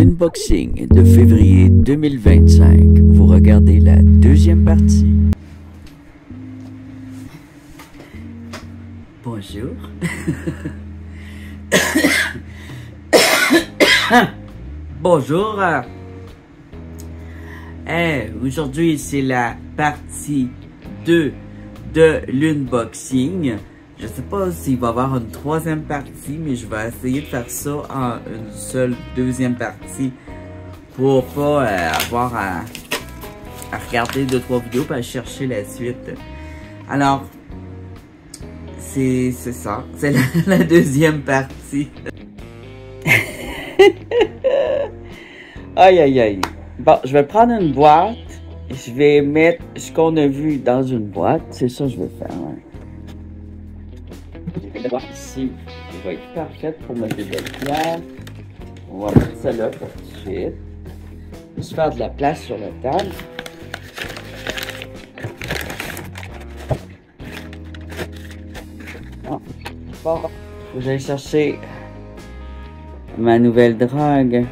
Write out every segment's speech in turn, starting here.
l'unboxing de février 2025. Vous regardez la deuxième partie. Bonjour. Bonjour. Aujourd'hui, c'est la partie 2 de l'unboxing. Je sais pas s'il va y avoir une troisième partie, mais je vais essayer de faire ça en une seule deuxième partie pour pas avoir à regarder 2-3 vidéos et à chercher la suite. Alors, c'est ça, c'est la deuxième partie. Aïe aïe aïe. Bon, je vais prendre une boîte et je vais mettre ce qu'on a vu dans une boîte. C'est ça que je vais faire. Hein. La boîte ici, elle va être parfaite pour mettre des belles places. On va mettre ça là pour tout de suite. Juste faire de la place sur la table. Bon, faut que j'aille chercher ma nouvelle drogue.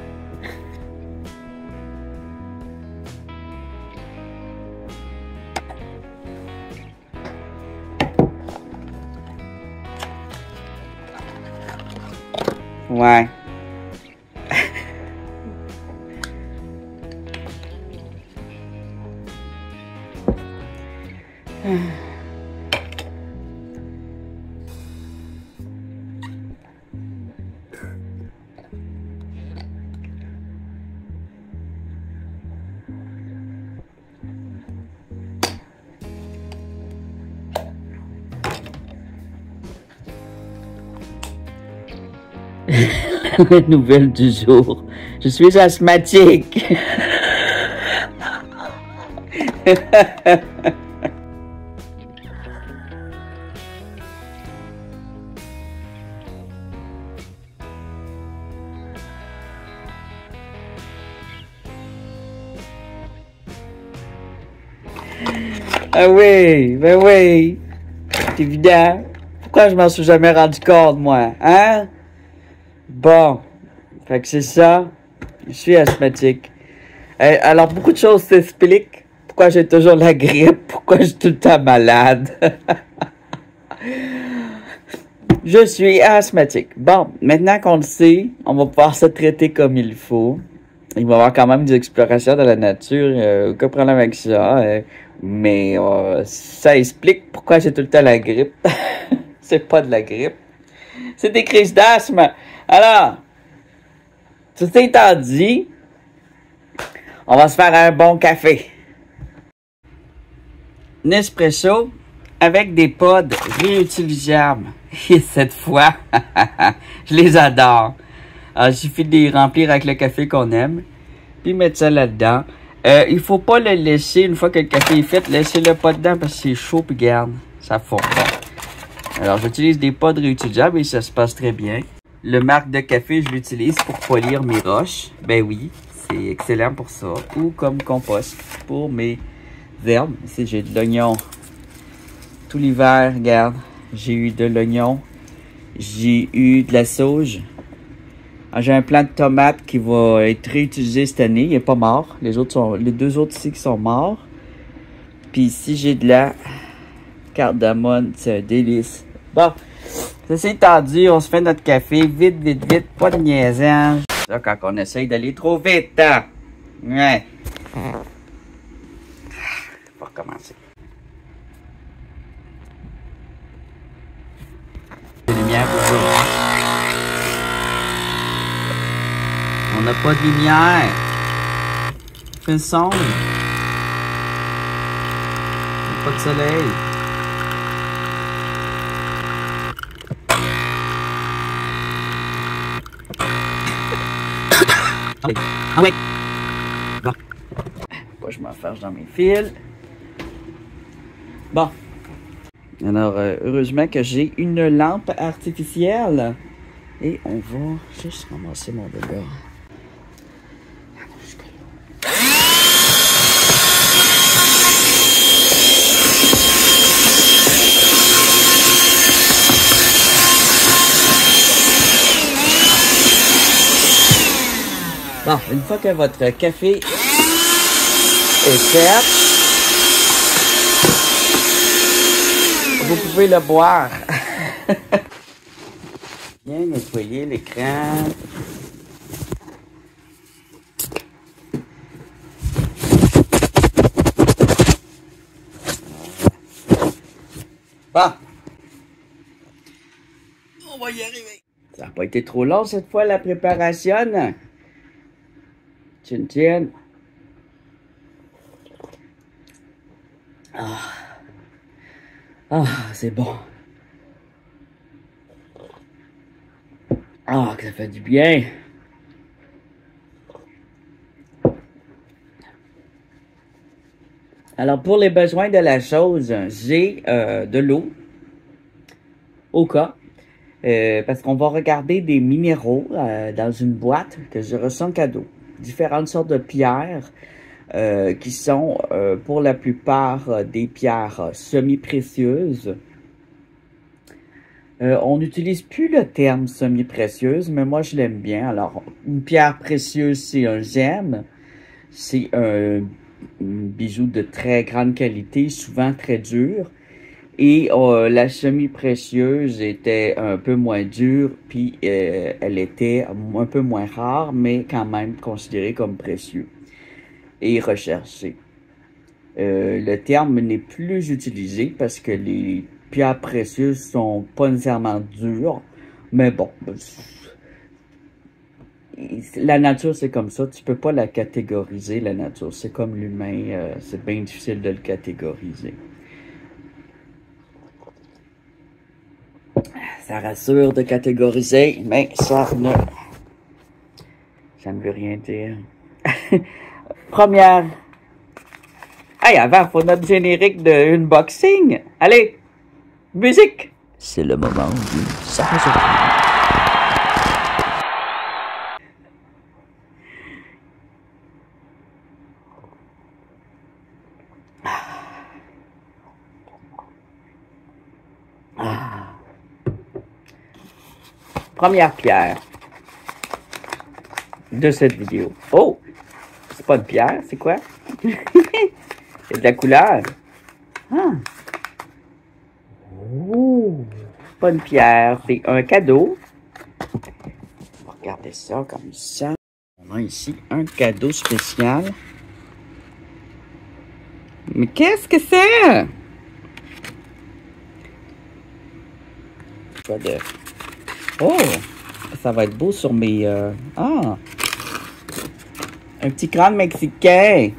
Ouais. La nouvelle du jour. Je suis asthmatique. Ah oui, ben oui. C'est évident. Pourquoi je m'en suis jamais rendu compte, moi, hein? Bon, fait que c'est ça, je suis asthmatique. Alors, beaucoup de choses s'expliquent. Pourquoi j'ai toujours la grippe, pourquoi je suis tout le temps malade. Je suis asthmatique. Bon, maintenant qu'on le sait, on va pouvoir se traiter comme il faut. Il va y avoir quand même des explorations dans la nature, aucun problème avec ça. Mais ça explique pourquoi j'ai tout le temps la grippe. C'est pas de la grippe. C'est des crises d'asthme. Alors, tout étant dit, on va se faire un bon café. Nespresso avec des pods réutilisables. Et cette fois, je les adore. Alors, il suffit de les remplir avec le café qu'on aime, puis mettre ça là-dedans. Il faut pas le laisser, une fois que le café est fait, laissez-le pas dedans parce que c'est chaud, puis garde, ça fond. Alors, j'utilise des pods réutilisables et ça se passe très bien. Le marc de café, je l'utilise pour polir mes roches. Ben oui, c'est excellent pour ça. Ou comme compost pour mes herbes. Ici, j'ai de l'oignon tout l'hiver. Regarde, j'ai eu de l'oignon. J'ai eu de la sauge. J'ai un plant de tomates qui va être réutilisé cette année. Il n'est pas mort. Les deux autres ici qui sont morts. Puis ici, j'ai de la cardamone. C'est un délice. Bon. Ceci étant dit, on se fait notre café vite, vite, vite, pas de niaisage. Ça, quand on essaye d'aller trop vite, hein? Ouais. On va recommencer. La lumière pour vous. On n'a pas de lumière. Il fait sombre. Il n'y a pas de soleil. Ah ouais. Bon. Faut pas que je m'enfarge dans mes fils. Bon. Alors, heureusement que j'ai une lampe artificielle. Et on va juste ramasser mon bébé. Bon, une fois que votre café est fait, vous pouvez le boire. Bien nettoyer l'écran. Bon. On va y arriver. Ça n'a pas été trop long cette fois la préparation. Tchin tchin. Ah. Ah, c'est bon. Ah, que ça fait du bien. Alors, pour les besoins de la chose, j'ai de l'eau, au cas, parce qu'on va regarder des minéraux dans une boîte que je reçois cadeau. Différentes sortes de pierres qui sont pour la plupart des pierres semi-précieuses. On n'utilise plus le terme semi-précieuse, mais moi je l'aime bien. Alors, une pierre précieuse, c'est un gemme. C'est un bijou de très grande qualité, souvent très dur. Et la semi-précieuse était un peu moins dure, puis elle était un peu moins rare, mais quand même considérée comme précieux et recherché. Le terme n'est plus utilisé parce que les pierres précieuses sont pas nécessairement dures, mais bon, la nature c'est comme ça, tu peux pas la catégoriser, la nature, c'est comme l'humain, c'est bien difficile de le catégoriser. Ça rassure de catégoriser, mais ça ne veut rien dire. Première. Hey, avant, faut notre générique de unboxing. Allez, musique. C'est le moment du surprise. Première pierre de cette vidéo. Oh, c'est pas une pierre, c'est quoi? C'est de la couleur. Ah. Oh, c'est pas une pierre, c'est un cadeau. On va regarder ça comme ça. On a ici un cadeau spécial. Mais qu'est-ce que c'est? Pas de... Oh, ça va être beau sur mes... Ah, un petit crâne mexicain.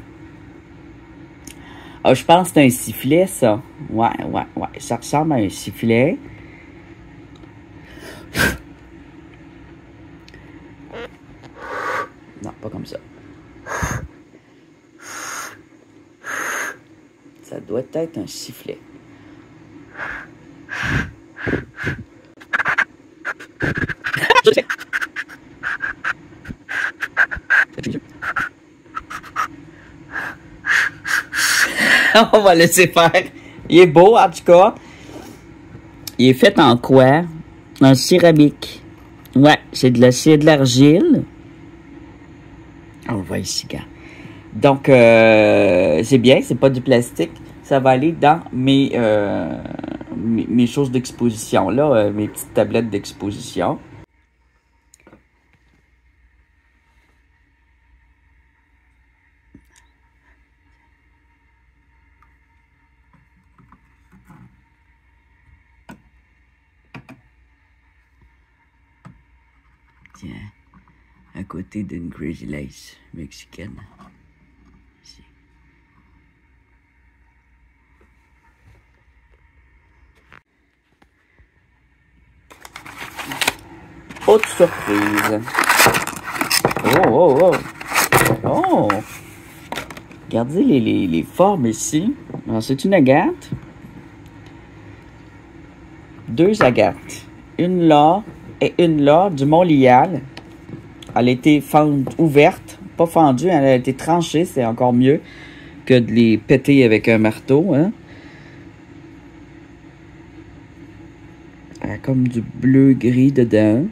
Ah, je pense que c'est un sifflet, ça. Ouais. Ça ressemble à un sifflet. Non, pas comme ça. Ça doit être un sifflet. On va laisser faire. Il est beau, en tout cas. Il est fait en quoi? En céramique. Ouais, c'est de l'argile. On va ici, gars. Donc, c'est bien, c'est pas du plastique. Ça va aller dans mes choses d'exposition, là, mes petites tablettes d'exposition. Tiens, à côté d'une Crazy Lace mexicaine. Ici. Autre surprise. Oh! Regardez les formes ici. Alors, c'est une agate. Deux agates. Une là et une là du Mont-Lyal. Elle a été ouverte, pas fendue, elle a été tranchée, c'est encore mieux que de les péter avec un marteau, hein. Elle a comme du bleu-gris dedans.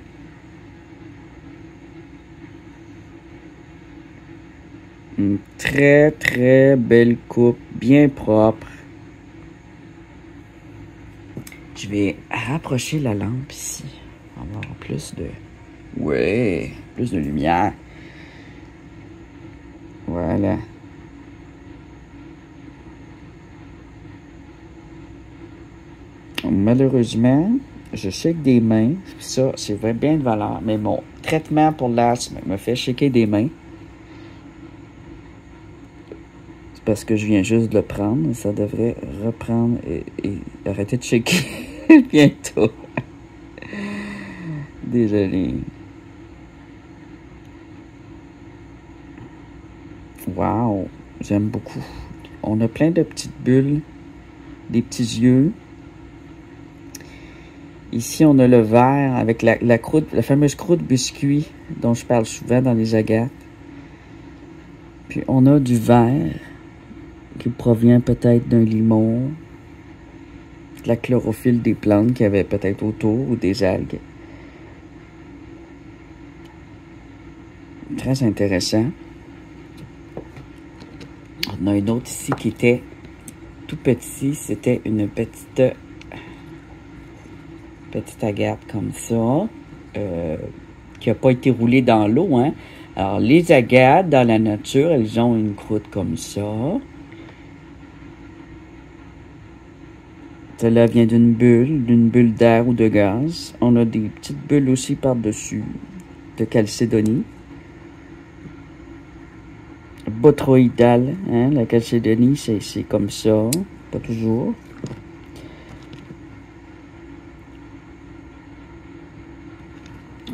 Une très, très belle coupe, bien propre. Je vais rapprocher la lampe ici. On va avoir plus de... Ouais, plus de lumière. Voilà. Malheureusement, je shake des mains. Ça, c'est bien de valeur. Mais mon traitement pour l'asthme me fait shaker des mains. C'est parce que je viens juste de le prendre. Ça devrait reprendre et arrêter de shaker bientôt. Désolé. Wow, j'aime beaucoup. On a plein de petites bulles, des petits yeux. Ici, on a le verre avec la croûte, la fameuse croûte biscuit dont je parle souvent dans les agates. Puis on a du verre qui provient peut-être d'un limon, de la chlorophylle des plantes qu'il y avait peut-être autour ou des algues. Très intéressant. On a une autre ici qui était tout petit. C'était une petite agate comme ça, qui n'a pas été roulée dans l'eau, hein. Alors, les agates, dans la nature, elles ont une croûte comme ça. Celle-là vient d'une bulle d'air ou de gaz. On a des petites bulles aussi par-dessus de chalcédonie. Bothroïdale, hein, la chalcédonie, c'est comme ça, pas toujours.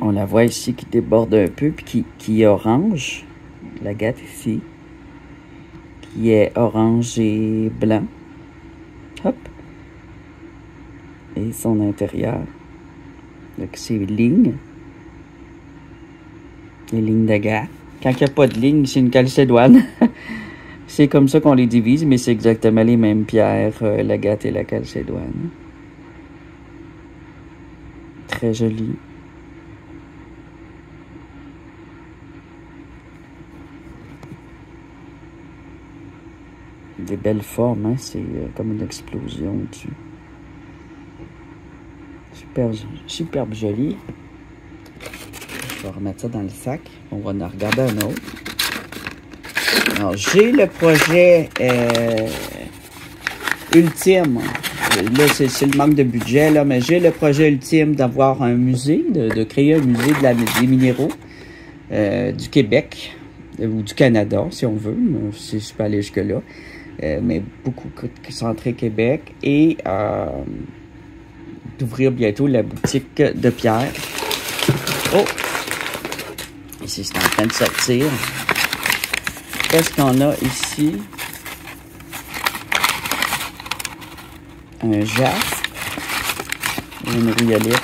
On la voit ici qui déborde un peu, puis qui est orange. L'agate ici, qui est orange et blanc. Hop. Et son intérieur. Donc, c'est lignes. Les lignes d'agate. Quand il n'y a pas de ligne, c'est une chalcédoine. C'est comme ça qu'on les divise, mais c'est exactement les mêmes pierres, l'agate et la chalcédoine. Très joli. Des belles formes, hein? C'est comme une explosion dessus. Superbe joli. Je vais remettre ça dans le sac. On va en regarder un autre. Alors, j'ai le projet ultime. Là, c'est le manque de budget, là, mais j'ai le projet ultime d'avoir un musée, de créer un musée des minéraux du Québec, ou du Canada, si on veut. Si je peux aller jusque-là. Mais beaucoup centré Québec. Et d'ouvrir bientôt la boutique de pierre. Oh! Ici, c'est en train de sortir. Qu'est-ce qu'on a ici? Un jaspe. Une rhyolite.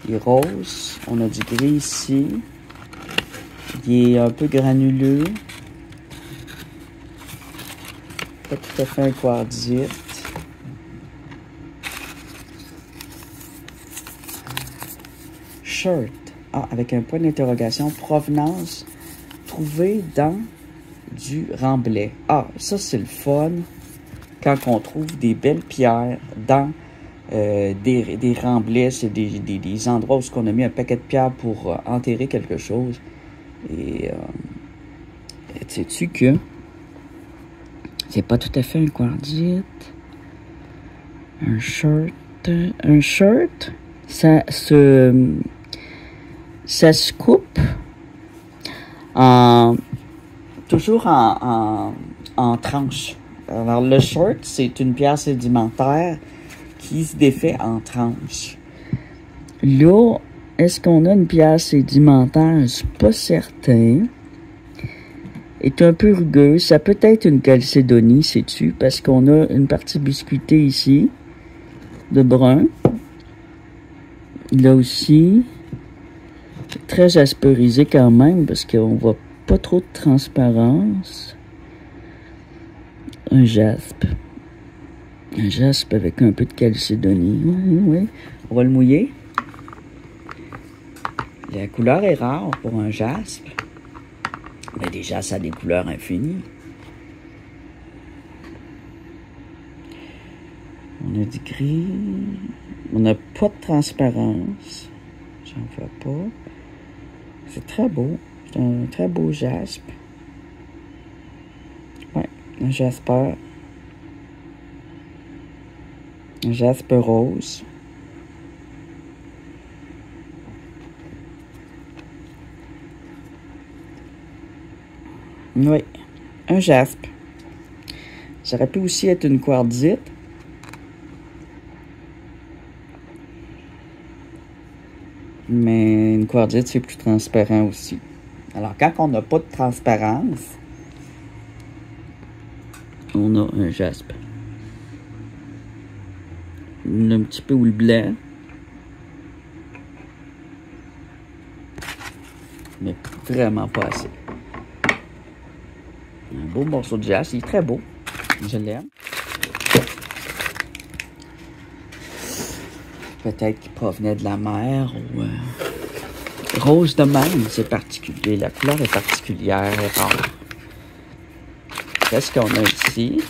Il est rose. On a du gris ici. Il est un peu granuleux. Pas tout à fait un quartzite. Shirt. Ah, avec un point d'interrogation. Provenance trouvée dans du remblai. Ah, ça c'est le fun. Quand on trouve des belles pierres dans des remblais, c'est des endroits où on a mis un paquet de pierres pour enterrer quelque chose. Et sais-tu que c'est pas tout à fait un quartzite. Un shirt, ça se coupe toujours en tranches. Alors, le shirt, c'est une pierre sédimentaire qui se défait en tranches. Là, est-ce qu'on a une pierre sédimentaire? Je suis pas certain. Est un peu rugueuse. Ça peut être une chalcédonie, sais-tu, parce qu'on a une partie biscuitée ici, de brun. Là aussi, très asperisé quand même, parce qu'on voit pas trop de transparence. Un jaspe. Un jaspe avec un peu de chalcédonie. Oui. On va le mouiller. La couleur est rare pour un jaspe. Mais déjà, ça a des couleurs infinies. On a du gris. On n'a pas de transparence. J'en vois pas. C'est très beau. C'est un très beau jaspe. Ouais, un jasper. Un jaspe rose. Oui, un jaspe. Ça aurait pu aussi être une quartzite. Mais une quartzite, c'est plus transparent aussi. Alors, quand on n'a pas de transparence, on a un jaspe. Un petit peu ou le blanc. Mais vraiment pas assez. Un beau morceau de jaspe. Il est très beau. Je l'aime. Peut-être qu'il provenait de la mer ou... rose de même, c'est particulier. La couleur est particulière et rare. Qu'est-ce qu'on a ici?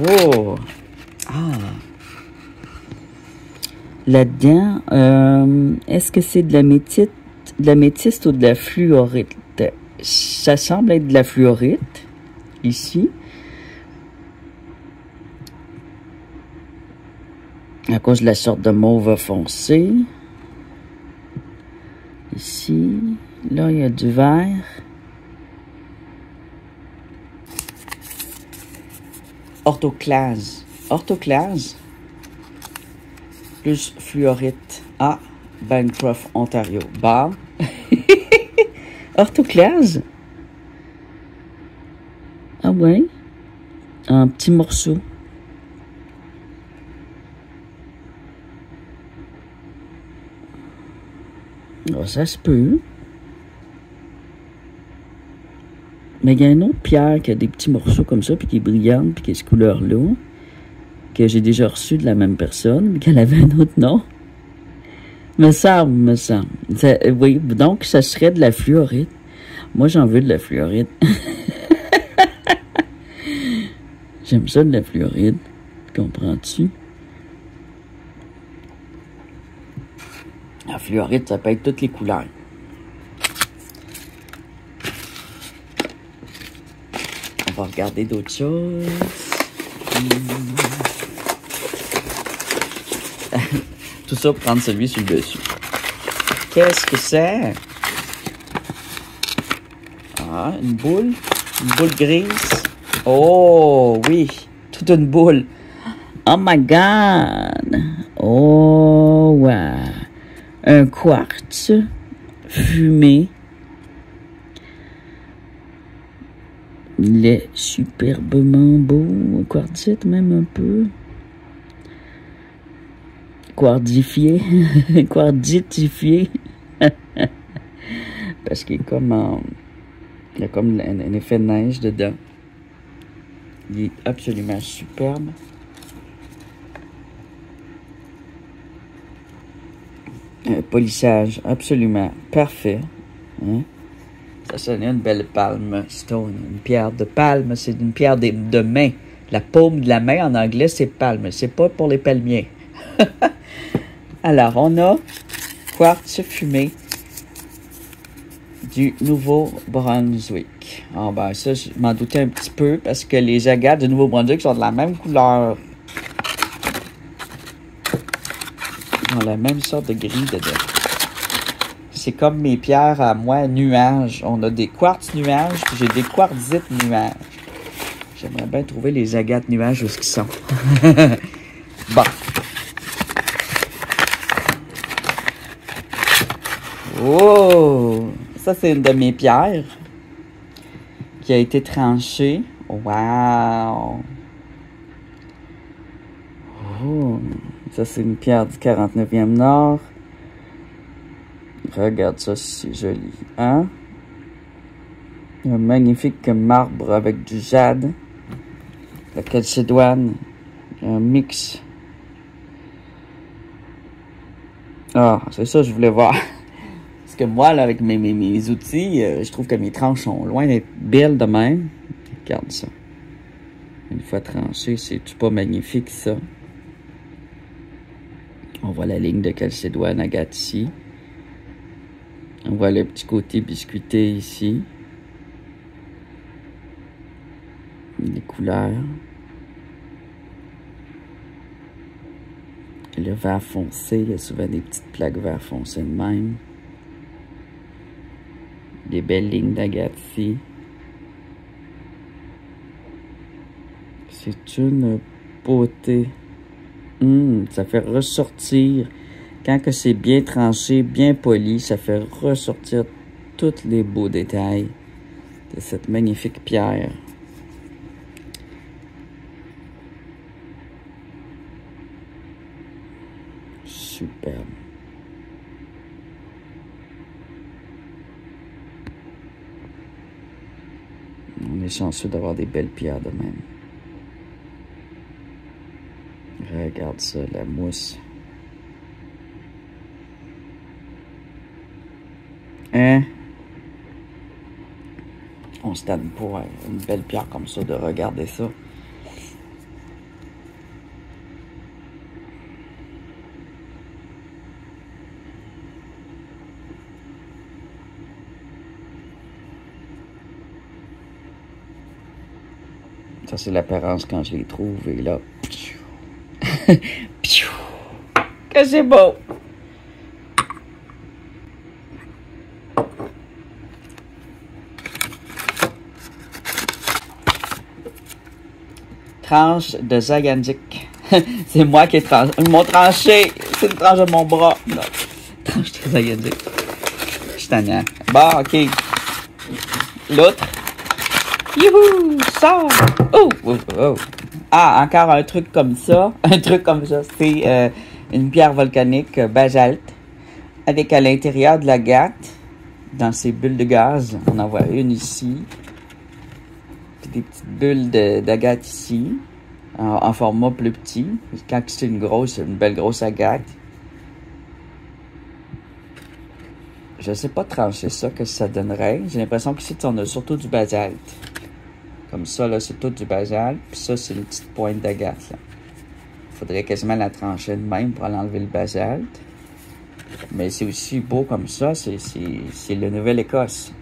Oh! Ah! Là-dedans, est-ce que c'est de la métiste ou de la fluorite? Ça semble être de la fluorite, ici. À cause de la sorte de mauve foncé. Ici. Là, il y a du vert. Orthoclase. Orthoclase. Plus fluorite. Ah, Bancroft, Ontario. Bah. Orthoclase. Ah ouais. Un petit morceau. Oh, ça se peut. Mais il y a une autre pierre qui a des petits morceaux comme ça, puis qui est brillante, puis qui est cette couleur-là, que j'ai déjà reçue de la même personne, mais qu'elle avait un autre nom. Me semble. Oui, donc ça serait de la fluorite. Moi, j'en veux de la fluorite. J'aime ça de la fluorite. Comprends-tu? La fluorite, ça peut être toutes les couleurs. On va regarder d'autres choses. Tout ça pour prendre celui sur le dessus. Qu'est-ce que c'est? Ah, une boule. Une boule grise. Oh, oui. Toute une boule. Oh my God. Oh, wow. Un quartz fumé. Il est superbement beau. Quartzite même un peu. Quartzifié. Quartzitifié. Parce qu'il est comme en... Il y a comme un effet de neige dedans. Il est absolument superbe. Un polissage absolument parfait. Hein? Ça sonnait une belle palme stone. Une pierre de palme, c'est une pierre de main. La paume de la main en anglais, c'est palme. C'est pas pour les palmiers. Alors, on a quartz fumé du Nouveau-Brunswick. Ah ben ça, je m'en doutais un petit peu parce que les agates du Nouveau-Brunswick sont de la même couleur. Ils ont la même sorte de gris dedans. C'est comme mes pierres à moi, nuages. On a des quartz nuages, puis j'ai des quartzites nuages. J'aimerais bien trouver les agates nuages où ils sont. Bon. Oh! Ça, c'est une de mes pierres qui a été tranchée. Wow! Oh! Ça, c'est une pierre du 49e Nord. Regarde ça, c'est joli. Hein? Un magnifique marbre avec du jade. La calcédoine. Un mix. Ah, c'est ça que je voulais voir. Parce que moi, là, avec mes outils, je trouve que mes tranches sont loin d'être belles de même. Regarde ça. Une fois tranché, c'est-tu pas magnifique, ça? On voit la ligne de calcédoine agate ici. On voit le petit côté biscuité ici. Les couleurs. Le vert foncé, il y a souvent des petites plaques vert foncé de même. Des belles lignes d'agate ici. C'est une beauté. Ça fait ressortir. Quand que c'est bien tranché, bien poli, ça fait ressortir tous les beaux détails de cette magnifique pierre. Superbe. On est chanceux d'avoir des belles pierres de même. Regarde ça, la mousse. Hein? On se tanne pour une belle pierre comme ça, de regarder ça. Ça, c'est l'apparence quand je les trouve. Et là, que c'est beau! Tranche de Zygarnik. C'est moi qui ai tranché. Ils m'ont tranché. C'est une tranche de mon bras. Non. Tranche de Zygarnik. Je suis tannant. Bon, ok. L'autre. Youhou! Sors! Oh! Oh! Oh! Ah, encore un truc comme ça. Un truc comme ça. C'est une pierre volcanique basalte. Avec à l'intérieur de l'agate. Dans ces bulles de gaz. On en voit une ici. Puis des petites bulles d'agate ici. En format plus petit. Quand c'est une belle grosse agate. Je sais pas trancher ça, que ça donnerait. J'ai l'impression qu'ici, on a surtout du basalte. Comme ça, là, c'est tout du basalte. Puis ça, c'est une petite pointe d'agate, là. Faudrait quasiment la trancher de même pour aller enlever le basalte. Mais c'est aussi beau comme ça. C'est le Nouvelle-Écosse.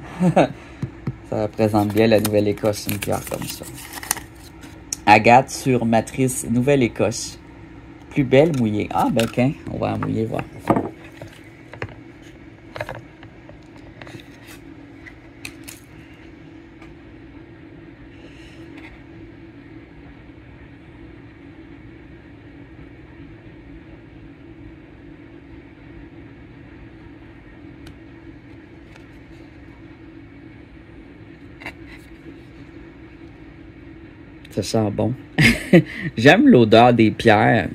Ça représente bien la Nouvelle-Écosse, une pierre comme ça. Agate sur matrice Nouvelle-Écosse. Plus belle mouillée. Ah, ben, qu'un. On va en mouiller, voir. Ça sent bon. J'aime l'odeur des pierres.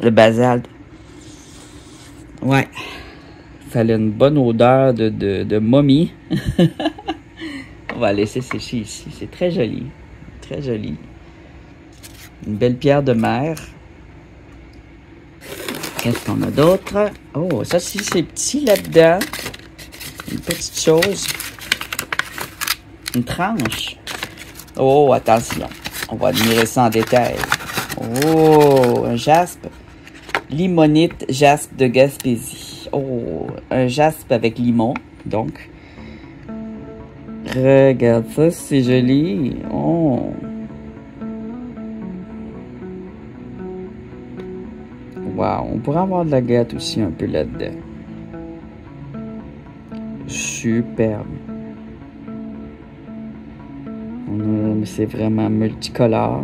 Le basalte. Ouais. Ça a une bonne odeur de momie. On va laisser sécher ici. C'est très joli. Très joli. Une belle pierre de mer. Qu'est-ce qu'on a d'autre? Oh, ça, si c'est petit là-dedans. Une petite chose. Une tranche. Oh, attention. On va admirer ça en détail. Oh, un jaspe. Limonite jaspe de Gaspésie. Oh, un jaspe avec limon, donc. Regarde ça, c'est joli. Oh. Wow, on pourrait avoir de la gâte aussi un peu là-dedans. Superbe. C'est vraiment multicolore.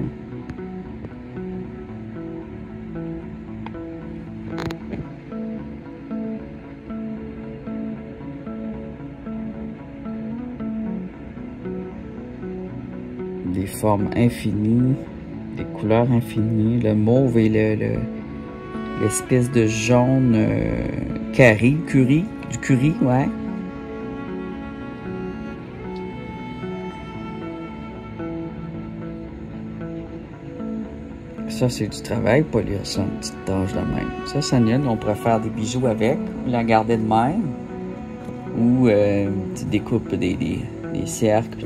Des formes infinies, des couleurs infinies, le mauve et l'espèce de jaune curry, du curry, ouais. Ça, c'est du travail, polir ça, une petite tâche de même. Ça, s'annule. On pourrait faire des bijoux avec, ou la garder de même. Ou tu découpes des cercles,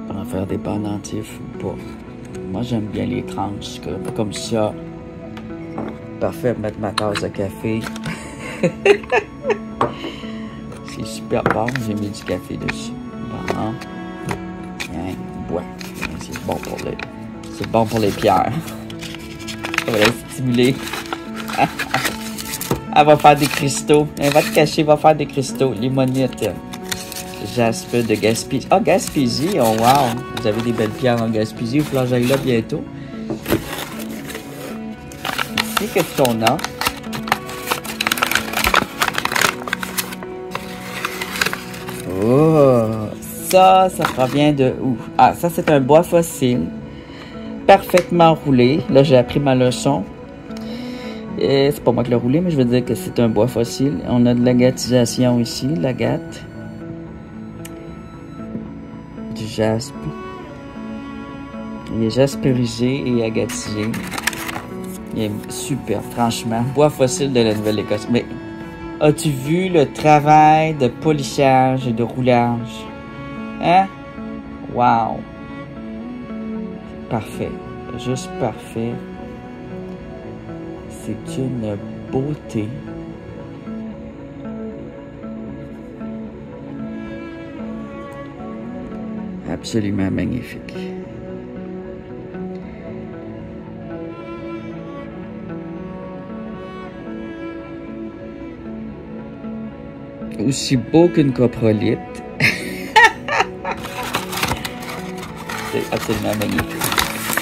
pour en faire des pendentifs ou pas. Moi, j'aime bien les tranches, comme ça. Parfait pour mettre ma tasse de café. C'est super bon, j'ai mis du café dessus. Bon. Bien, bois. C'est bon pour les pierres. Ça va les stimuler. Elle va faire des cristaux. Elle va te cacher, elle va faire des cristaux. Limonite. Jaspe de Gaspésie. Ah, Gaspésie, oh wow! Vous avez des belles pierres en Gaspésie. Il va falloir que j'aille là bientôt. Ici, qu'est-ce qu'on a? Oh! Ça provient de où? Ah, ça, c'est un bois fossile. Parfaitement roulé. Là, j'ai appris ma leçon. C'est pas moi qui l'ai roulé, mais je veux dire que c'est un bois fossile. On a de l'agatisation ici, l'agate. Du jaspe. Il est jasperisé et agatisé. Il est super, franchement. Bois fossile de la Nouvelle-Écosse. Mais as-tu vu le travail de polissage et de roulage? Hein? Wow! Parfait. Juste parfait. C'est une beauté. Absolument magnifique. Aussi beau qu'une coprolite. C'est absolument magnifique.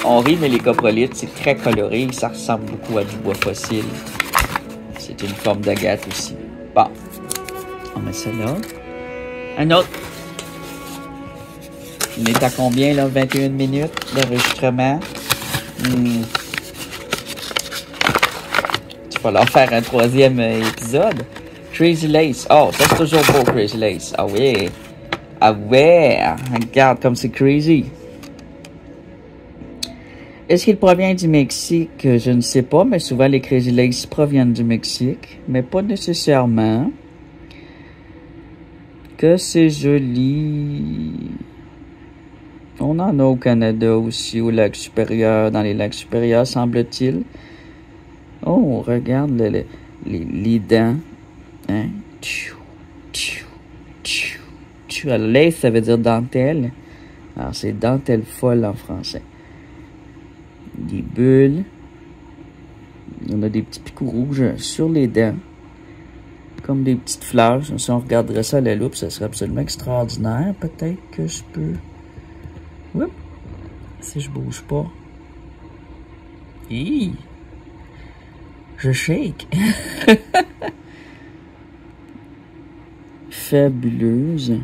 On rit, mais les coprolites, c'est très coloré. Ça ressemble beaucoup à du bois fossile. C'est une forme d'agate aussi. Bon. On met ça là. Un autre. On est à combien, là? 21 minutes d'enregistrement. Il va falloir faire un troisième épisode. Crazy Lace. Oh, ça c'est toujours beau, Crazy Lace. Ah ouais. Ah ouais. Regarde comme c'est crazy. Est-ce qu'il provient du Mexique? Je ne sais pas, mais souvent les Crazy Lace proviennent du Mexique. Mais pas nécessairement. Que c'est joli. On en a au Canada aussi, au lac supérieur, dans les lacs supérieurs, semble-t-il. Oh, regarde les dents. Hein? Lace, ça veut dire dentelle. Alors, c'est dentelle folle en français. Des bulles. On a des petits picots rouges sur les dents. Comme des petites fleurs. Si on regarderait ça à la loupe, ça serait absolument extraordinaire. Peut-être que je peux... Oups. Si je bouge pas. Hi! Je shake. Fabuleuse.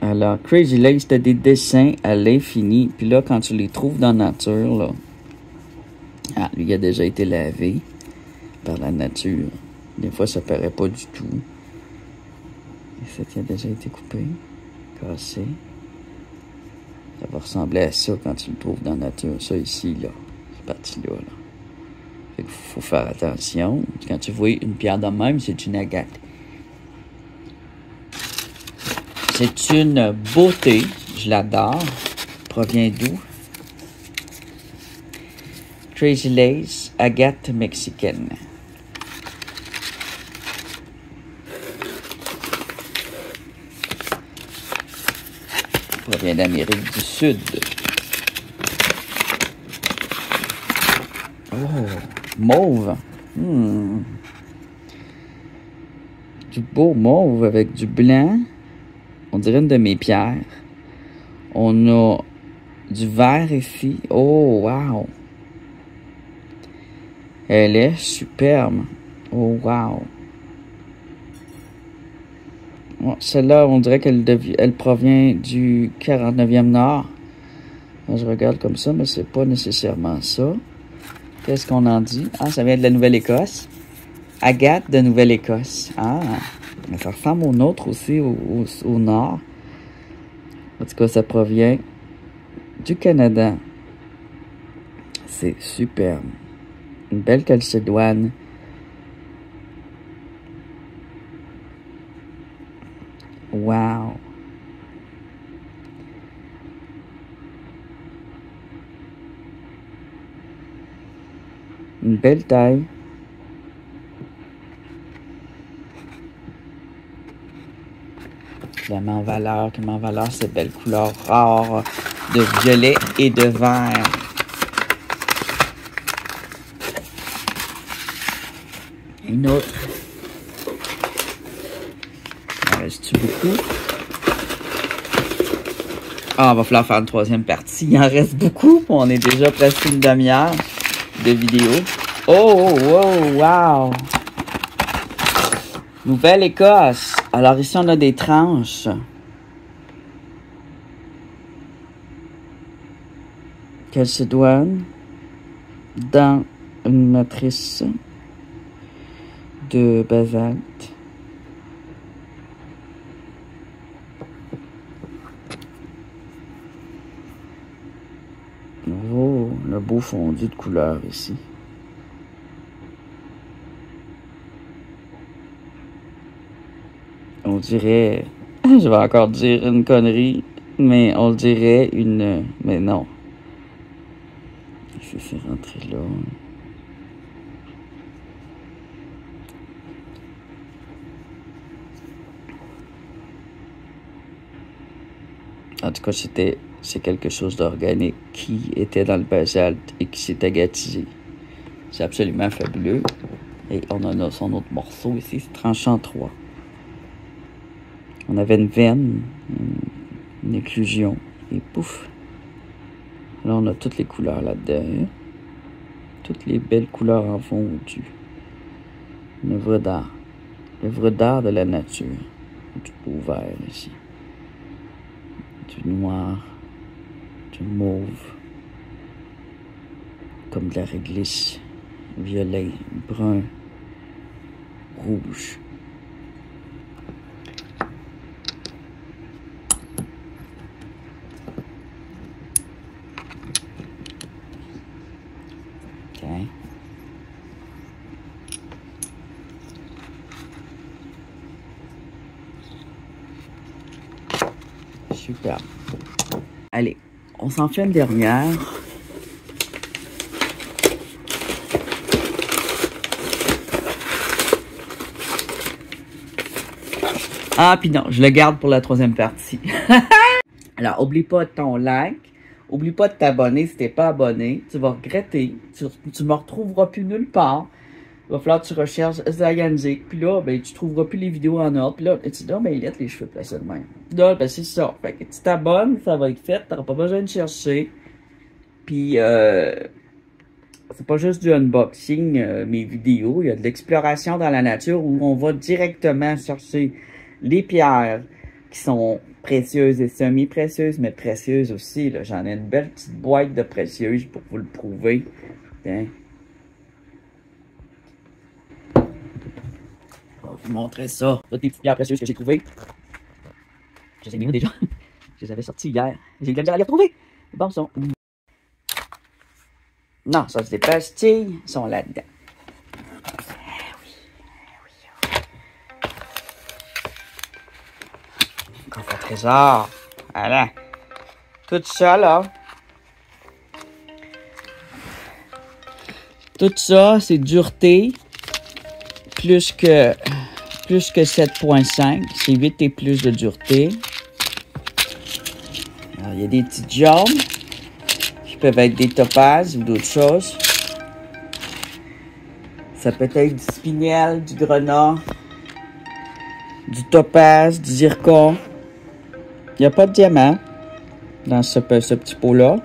Alors, Crazy Lace, t'as des dessins à l'infini. Puis là, quand tu les trouves dans la nature, là... Ah, lui, il a déjà été lavé par la nature. Des fois, ça paraît pas du tout. Et ça qui a déjà été coupé, cassé. Ça va ressembler à ça quand tu le trouves dans la nature. Ça ici, là. Cette partie-là, là. Fait qu'il faut faire attention. Quand tu vois une pierre de même, c'est une agate. C'est une beauté. Je l'adore. Provient d'où? Crazy Lace, agate mexicaine. Provient d'Amérique du Sud. Oh, mauve. Du beau mauve avec du blanc. On dirait une de mes pierres. On a du vert ici. Oh, wow. Elle est superbe. Oh, wow. Oh, celle-là, on dirait qu'elle provient du 49e Nord. Là, je regarde comme ça, mais c'est pas nécessairement ça. Qu'est-ce qu'on en dit? Ah, ça vient de la Nouvelle-Écosse. Agate de Nouvelle-Écosse. Ah, mais ça ressemble au nôtre aussi, au nord. En tout cas, ça provient du Canada. C'est superbe. Une belle calcédoine. Wow! Une belle taille. Qui met en valeur cette belle couleur rare de violet et de vert. Une autre. En reste-tu beaucoup? Ah, va falloir faire une troisième partie. Il en reste beaucoup. On est déjà presque une demi-heure de vidéo. Oh, wow, wow! Nouvelle-Écosse. Alors ici, on a des tranches. Calcédoine dans une matrice de basalte. Oh, le beau fondu de couleur ici. On dirait, je vais encore dire une connerie, mais on dirait une, mais non. C'est rentré là. En tout cas, c'est quelque chose d'organique qui était dans le basalte et qui s'est agatisé. C'est absolument fabuleux. Et on en a son autre morceau ici, c'est tranché en trois. On avait une veine, une éclusion, et pouf. Là, on a toutes les couleurs là-dedans. Toutes les belles couleurs en fondu. Une œuvre d'art. L'œuvre d'art de la nature. Du beau vert ici. Du noir. Du mauve. Comme de la réglisse. Violet, brun, rouge. OK. Super. Allez, on s'en fait une dernière. Ah, puis non, je le garde pour la troisième partie. Alors, oublie pas ton like. Oublie pas de t'abonner si t'es pas abonné. Tu vas regretter. Tu me retrouveras plus nulle part. Il va falloir que tu recherches Zayanzik. Puis là, ben, tu trouveras plus les vidéos en ordre. Puis là, tu dis, non, ben, il a les cheveux placés de même. Là, ben, c'est ça. Fait que tu t'abonnes, ça va être fait. T'auras pas besoin de chercher. Puis, c'est pas juste du unboxing, mes vidéos. Il y a de l'exploration dans la nature où on va directement chercher les pierres qui sont précieuses et semi-précieuses, mais précieuses aussi. J'en ai une belle petite boîte de précieuses pour vous le prouver. Tiens. Je vais vous montrer ça. Toutes les petites pierres précieuses que j'ai trouvées. Je les ai mis où déjà? Je les avais sorties hier. J'ai eu de la misère à les retrouver. Bon, ils sont... Non, ça c'est des pastilles. Ils sont là-dedans. Coffre au trésor. Voilà. Tout ça, là. Tout ça, c'est dureté. Plus que 7.5. C'est 8 et plus de dureté. Alors, il y a des petites jaunes qui peuvent être des topazes ou d'autres choses. Ça peut être du spinel, du grenat, du topaz, du zircon. Il n'y a pas de diamant dans ce petit pot-là.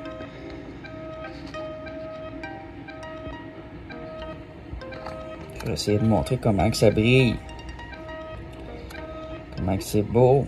Je vais essayer de montrer comment que ça brille. Comment que c'est beau.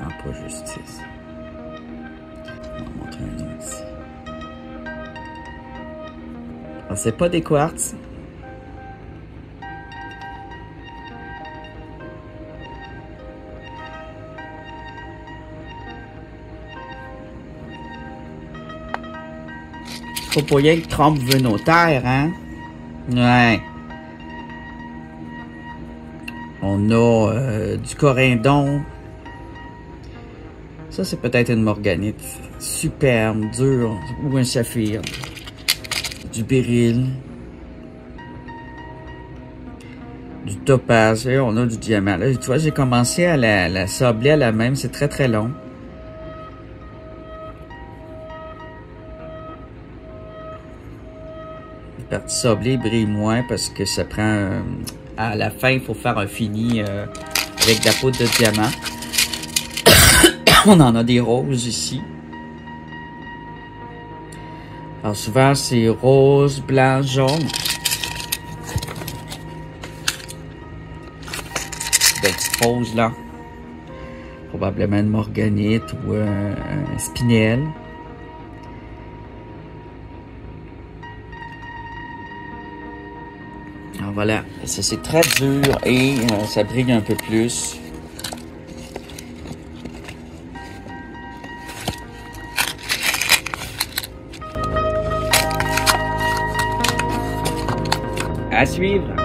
Ah, pas justice. On va montrer un autre ici. Ah, c'est pas des quartz. Faut pas rien que Trump veut nos terres, hein? Ouais. On a du corindon. Ça, c'est peut-être une morganite. Superbe, dure. Ou un saphir. Du béryl. Du topaz. Là, on a du diamant. Là, tu vois, j'ai commencé à la sabler à la même. C'est très, très long. La partie sablée brille moins parce que ça prend... à la fin, il faut faire un fini avec de la poudre de diamant. On en a des roses ici. Alors souvent, c'est rose, blanc, jaune. Des petites roses là. Probablement une morganite ou un spinel. Alors voilà, ça c'est très dur et ça brille un peu plus. À suivre.